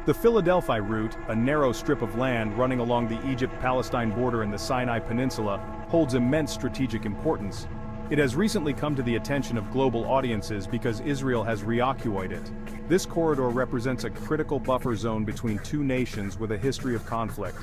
The Philadelphi route, a narrow strip of land running along the Egypt-Palestine border in the Sinai Peninsula, holds immense strategic importance. It has recently come to the attention of global audiences because Israel has reoccupied it. This corridor represents a critical buffer zone between two nations with a history of conflict.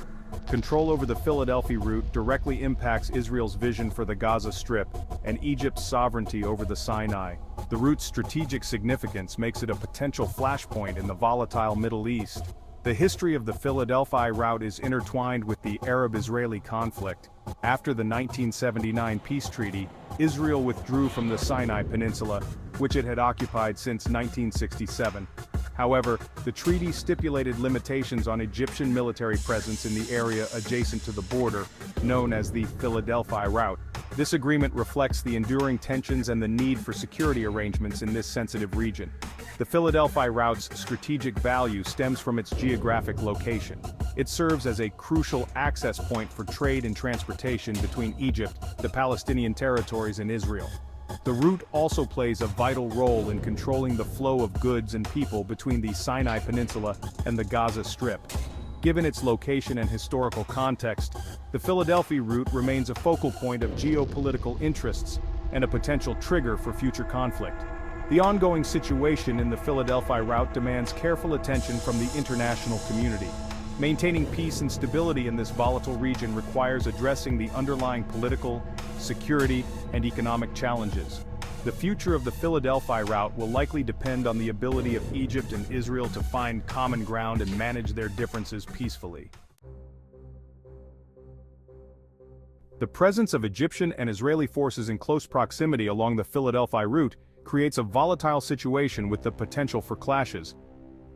Control over the Philadelphi route directly impacts Israel's vision for the Gaza Strip and Egypt's sovereignty over the Sinai. The route's strategic significance makes it a potential flashpoint in the volatile Middle East. The history of the Philadelphi route is intertwined with the Arab-Israeli conflict. After the 1979 peace treaty, Israel withdrew from the Sinai Peninsula, which it had occupied since 1967. However, the treaty stipulated limitations on Egyptian military presence in the area adjacent to the border, known as the Philadelphi route. This agreement reflects the enduring tensions and the need for security arrangements in this sensitive region. The Philadelphi route's strategic value stems from its geographic location. It serves as a crucial access point for trade and transportation between Egypt, the Palestinian territories, and Israel. The route also plays a vital role in controlling the flow of goods and people between the Sinai Peninsula and the Gaza Strip. Given its location and historical context, the Philadelphia route remains a focal point of geopolitical interests and a potential trigger for future conflict. The ongoing situation in the Philadelphia route demands careful attention from the international community. Maintaining peace and stability in this volatile region requires addressing the underlying political, security, and economic challenges. The future of the Philadelphia route will likely depend on the ability of Egypt and Israel to find common ground and manage their differences peacefully. The presence of Egyptian and Israeli forces in close proximity along the Philadelphia route creates a volatile situation with the potential for clashes.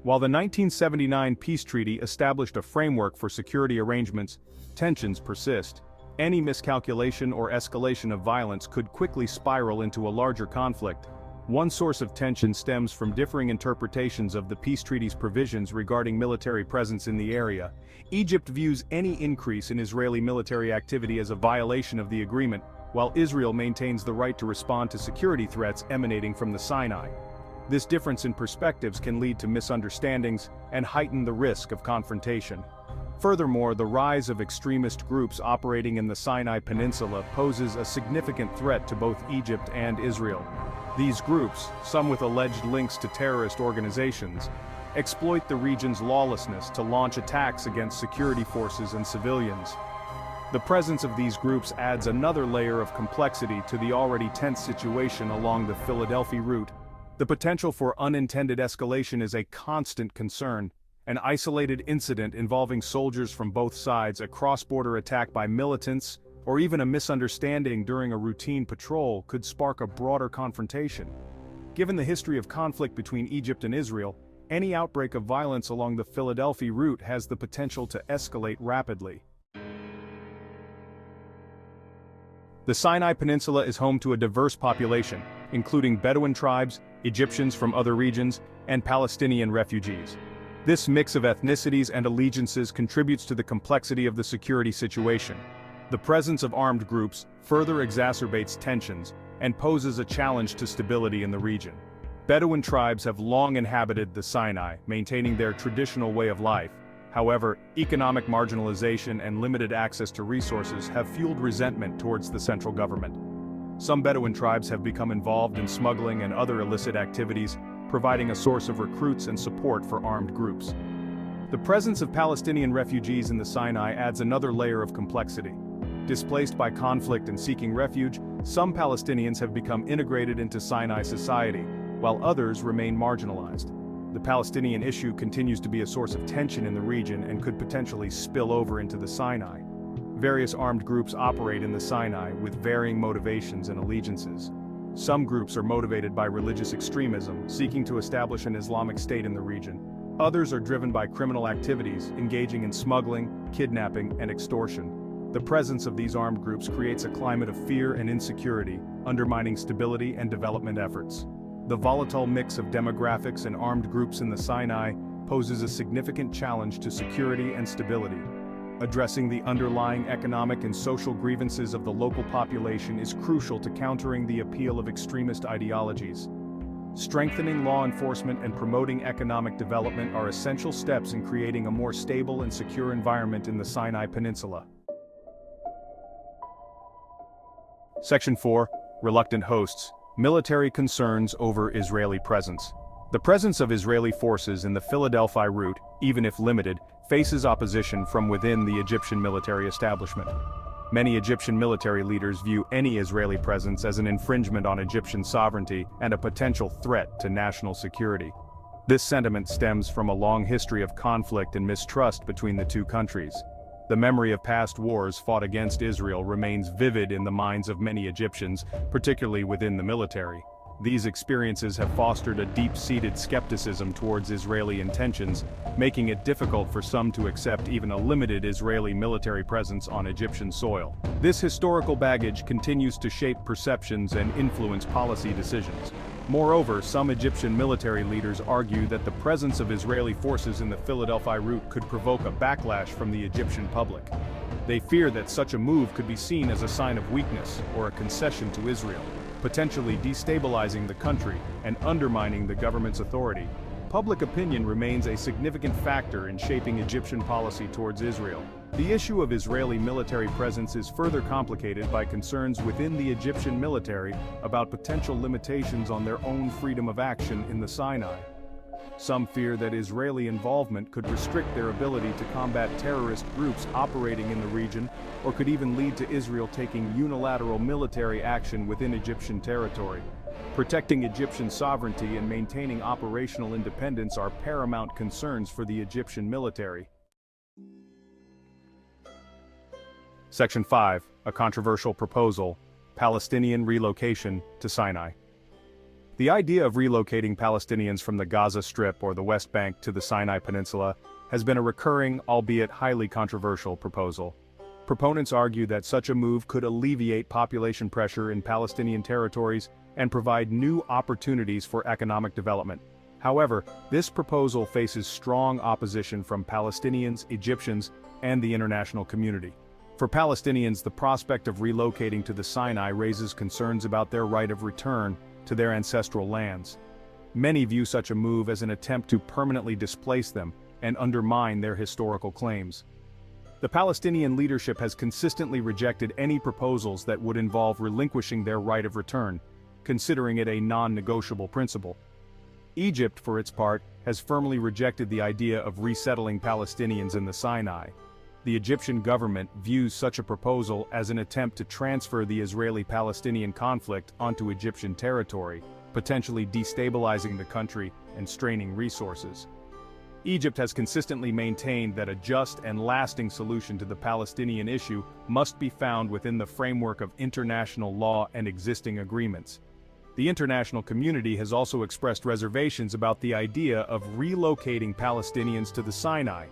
While the 1979 peace treaty established a framework for security arrangements, tensions persist. Any miscalculation or escalation of violence could quickly spiral into a larger conflict. One source of tension stems from differing interpretations of the peace treaty's provisions regarding military presence in the area. Egypt views any increase in Israeli military activity as a violation of the agreement, while Israel maintains the right to respond to security threats emanating from the Sinai. This difference in perspectives can lead to misunderstandings and heighten the risk of confrontation. Furthermore, the rise of extremist groups operating in the Sinai Peninsula poses a significant threat to both Egypt and Israel. These groups, some with alleged links to terrorist organizations, exploit the region's lawlessness to launch attacks against security forces and civilians. The presence of these groups adds another layer of complexity to the already tense situation along the Philadelphia route. The potential for unintended escalation is a constant concern. An isolated incident involving soldiers from both sides, a cross-border attack by militants, or even a misunderstanding during a routine patrol could spark a broader confrontation. Given the history of conflict between Egypt and Israel, any outbreak of violence along the Philadelphia route has the potential to escalate rapidly. The Sinai Peninsula is home to a diverse population, including Bedouin tribes, Egyptians from other regions, and Palestinian refugees. This mix of ethnicities and allegiances contributes to the complexity of the security situation. The presence of armed groups further exacerbates tensions and poses a challenge to stability in the region. Bedouin tribes have long inhabited the Sinai, maintaining their traditional way of life. However, economic marginalization and limited access to resources have fueled resentment towards the central government. Some Bedouin tribes have become involved in smuggling and other illicit activities, providing a source of recruits and support for armed groups. The presence of Palestinian refugees in the Sinai adds another layer of complexity. Displaced by conflict and seeking refuge, some Palestinians have become integrated into Sinai society, while others remain marginalized. The Palestinian issue continues to be a source of tension in the region and could potentially spill over into the Sinai. Various armed groups operate in the Sinai with varying motivations and allegiances. Some groups are motivated by religious extremism, seeking to establish an Islamic state in the region. Others are driven by criminal activities, engaging in smuggling, kidnapping, and extortion. The presence of these armed groups creates a climate of fear and insecurity, undermining stability and development efforts. The volatile mix of demographics and armed groups in the Sinai poses a significant challenge to security and stability. Addressing the underlying economic and social grievances of the local population is crucial to countering the appeal of extremist ideologies. Strengthening law enforcement and promoting economic development are essential steps in creating a more stable and secure environment in the Sinai Peninsula. Section 4. Reluctant hosts. Military concerns over Israeli presence. The presence of Israeli forces in the Philadelphi route, even if limited, faces opposition from within the Egyptian military establishment. Many Egyptian military leaders view any Israeli presence as an infringement on Egyptian sovereignty and a potential threat to national security. This sentiment stems from a long history of conflict and mistrust between the two countries. The memory of past wars fought against Israel remains vivid in the minds of many Egyptians, particularly within the military. These experiences have fostered a deep-seated skepticism towards Israeli intentions, making it difficult for some to accept even a limited Israeli military presence on Egyptian soil. This historical baggage continues to shape perceptions and influence policy decisions. Moreover, some Egyptian military leaders argue that the presence of Israeli forces in the Philadelphi route could provoke a backlash from the Egyptian public. They fear that such a move could be seen as a sign of weakness or a concession to Israel, potentially destabilizing the country and undermining the government's authority. Public opinion remains a significant factor in shaping Egyptian policy towards Israel. The issue of Israeli military presence is further complicated by concerns within the Egyptian military about potential limitations on their own freedom of action in the Sinai. Some fear that Israeli involvement could restrict their ability to combat terrorist groups operating in the region, or could even lead to Israel taking unilateral military action within Egyptian territory. Protecting Egyptian sovereignty and maintaining operational independence are paramount concerns for the Egyptian military. Section 5. A controversial proposal: Palestinian relocation to Sinai. The idea of relocating Palestinians from the Gaza Strip or the West Bank to the Sinai Peninsula has been a recurring, albeit highly controversial, proposal. Proponents argue that such a move could alleviate population pressure in Palestinian territories and provide new opportunities for economic development. However, this proposal faces strong opposition from Palestinians, Egyptians, and the international community. For Palestinians, the prospect of relocating to the Sinai raises concerns about their right of return to their ancestral lands. Many view such a move as an attempt to permanently displace them and undermine their historical claims. The Palestinian leadership has consistently rejected any proposals that would involve relinquishing their right of return, considering it a non-negotiable principle. Egypt, for its part, has firmly rejected the idea of resettling Palestinians in the Sinai. The Egyptian government views such a proposal as an attempt to transfer the Israeli-Palestinian conflict onto Egyptian territory, potentially destabilizing the country and straining resources. Egypt has consistently maintained that a just and lasting solution to the Palestinian issue must be found within the framework of international law and existing agreements. The international community has also expressed reservations about the idea of relocating Palestinians to the Sinai.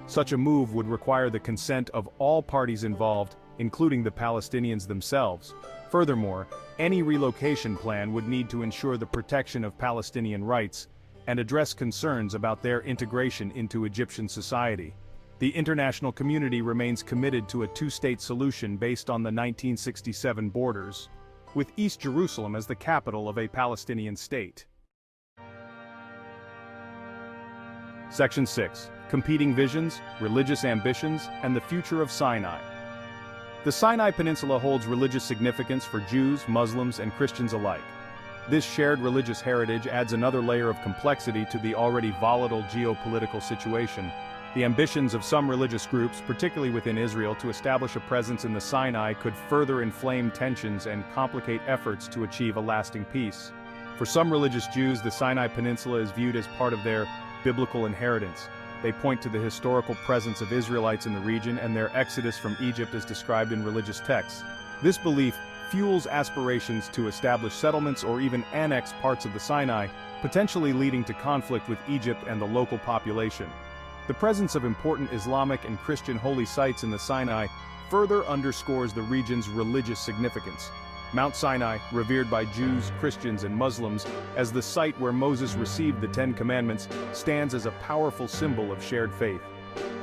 Such a move would require the consent of all parties involved, including the Palestinians themselves. Furthermore, any relocation plan would need to ensure the protection of Palestinian rights and address concerns about their integration into Egyptian society. The international community remains committed to a two-state solution based on the 1967 borders, with East Jerusalem as the capital of a Palestinian state. Section 6. Competing visions, religious ambitions, and the future of Sinai. The Sinai Peninsula holds religious significance for Jews, Muslims, and Christians alike. This shared religious heritage adds another layer of complexity to the already volatile geopolitical situation. The ambitions of some religious groups, particularly within Israel, to establish a presence in the Sinai could further inflame tensions and complicate efforts to achieve a lasting peace. For some religious Jews, the Sinai Peninsula is viewed as part of their biblical inheritance. They point to the historical presence of Israelites in the region and their exodus from Egypt as described in religious texts. This belief fuels aspirations to establish settlements or even annex parts of the Sinai, potentially leading to conflict with Egypt and the local population. The presence of important Islamic and Christian holy sites in the Sinai further underscores the region's religious significance. Mount Sinai, revered by Jews, Christians, and Muslims as the site where Moses received the Ten Commandments, stands as a powerful symbol of shared faith.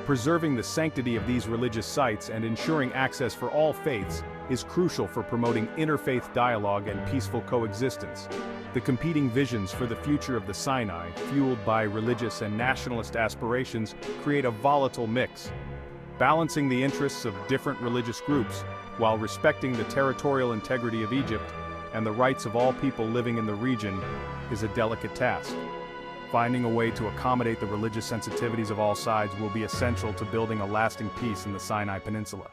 Preserving the sanctity of these religious sites and ensuring access for all faiths is crucial for promoting interfaith dialogue and peaceful coexistence. The competing visions for the future of the Sinai, fueled by religious and nationalist aspirations, create a volatile mix. Balancing the interests of different religious groups, while respecting the territorial integrity of Egypt and the rights of all people living in the region, is a delicate task. Finding a way to accommodate the religious sensitivities of all sides will be essential to building a lasting peace in the Sinai Peninsula.